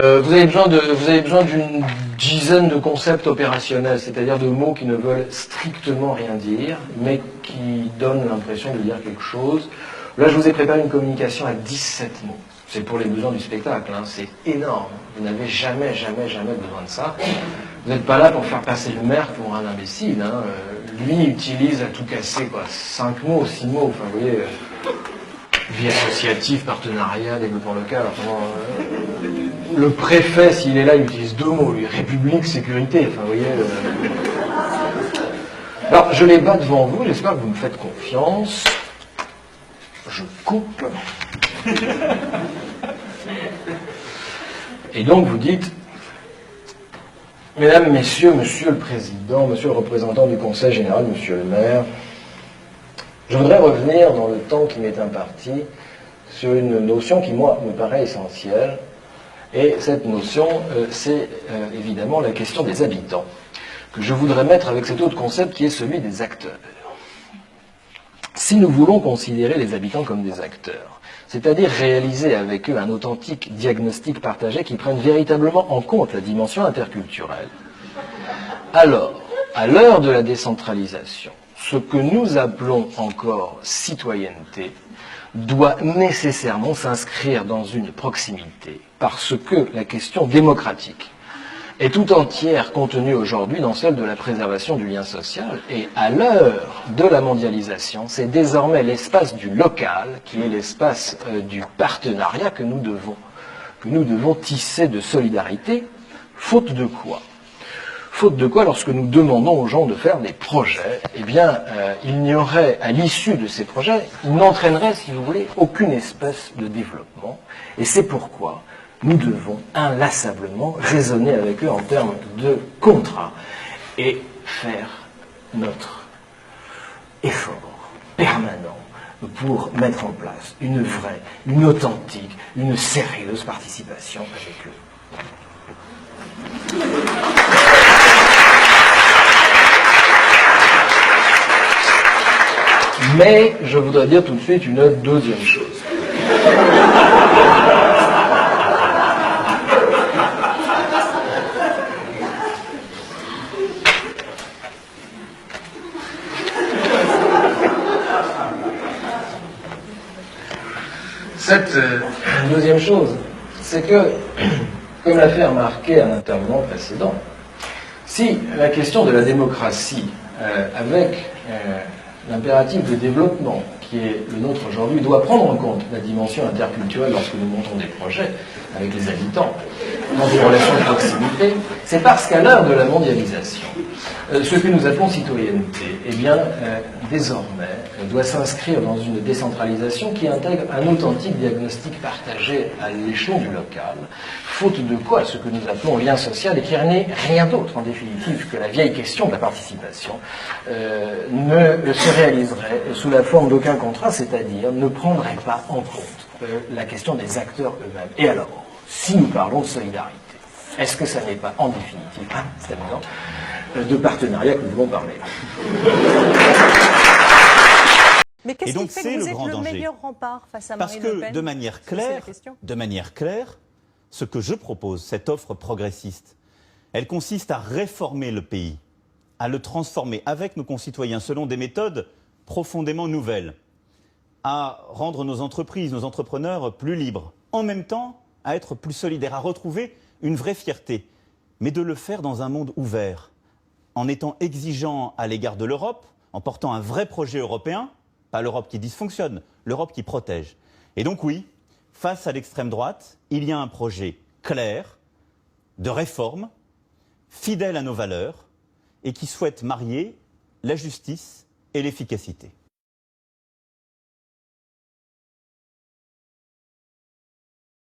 Vous avez besoin d'une dizaine de concepts opérationnels, c'est-à-dire de mots qui ne veulent strictement rien dire, mais qui donnent l'impression de dire quelque chose. Là, je vous ai préparé une communication à 17 mots. C'est pour les besoins du spectacle, hein. C'est énorme. Vous n'avez jamais besoin de ça. Vous n'êtes pas là pour faire passer le maire pour un imbécile, hein. Lui utilise à tout casser, quoi, 5 mots, 6 mots, enfin, vous voyez, vie associative, partenariat, développement local, le préfet, s'il est là, il utilise 2 mots, lui, République, sécurité, enfin, vous voyez. Alors, je les bats devant vous, j'espère que vous me faites confiance. Je coupe. Et donc, vous dites, Mesdames, Messieurs, Monsieur le Président, Monsieur le représentant du Conseil général, Monsieur le maire, je voudrais revenir dans le temps qui m'est imparti sur une notion qui, moi, me paraît essentielle. Et cette notion, c'est évidemment la question des habitants, que je voudrais mettre avec cet autre concept qui est celui des acteurs. Si nous voulons considérer les habitants comme des acteurs, c'est-à-dire réaliser avec eux un authentique diagnostic partagé qui prenne véritablement en compte la dimension interculturelle, alors, à l'heure de la décentralisation, ce que nous appelons encore citoyenneté doit nécessairement s'inscrire dans une proximité, parce que la question démocratique est tout entière contenue aujourd'hui dans celle de la préservation du lien social, et à l'heure de la mondialisation, c'est désormais l'espace du local, qui est l'espace du partenariat que nous devons tisser de solidarité, faute de quoi? Faute de quoi, lorsque nous demandons aux gens de faire des projets, eh bien, il n'y aurait, à l'issue de ces projets, ils n'entraîneraient, si vous voulez, aucune espèce de développement. Et c'est pourquoi nous devons inlassablement raisonner avec eux en termes de contrat et faire notre effort permanent pour mettre en place une vraie, une authentique, une sérieuse participation avec eux. Mais je voudrais dire tout de suite une deuxième chose. Cette deuxième chose, c'est que, comme l'a fait remarquer un intervenant précédent, si la question de la démocratie, avec l'impératif de développement qui est le nôtre aujourd'hui, doit prendre en compte la dimension interculturelle lorsque nous montons des projets avec les habitants, dans des relations de proximité, c'est parce qu'à l'heure de la mondialisation, ce que nous appelons citoyenneté, eh bien, désormais, doit s'inscrire dans une décentralisation qui intègre un authentique diagnostic partagé à l'échelon du local, faute de quoi ce que nous appelons lien social, et qui n'est rien d'autre, en définitive, que la vieille question de la participation, ne se réaliserait sous la forme d'aucun contrat, c'est-à-dire ne prendrait pas en compte la question des acteurs eux-mêmes. Et alors, si nous parlons de solidarité, est-ce que ça n'est pas, en définitive, c'est amusant, de partenariat que nous devons parler? Mais qu'est-ce qui fait que vous êtes le meilleur rempart face à Marine Le Pen? Parce que, de manière claire, ce que je propose, cette offre progressiste, elle consiste à réformer le pays, à le transformer avec nos concitoyens selon des méthodes profondément nouvelles, à rendre nos entreprises, nos entrepreneurs plus libres, en même temps à être plus solidaires, à retrouver une vraie fierté, mais de le faire dans un monde ouvert, en étant exigeant à l'égard de l'Europe, en portant un vrai projet européen, pas l'Europe qui dysfonctionne, l'Europe qui protège. Et donc oui, face à l'extrême droite, il y a un projet clair, de réforme, fidèle à nos valeurs, et qui souhaite marier la justice et l'efficacité.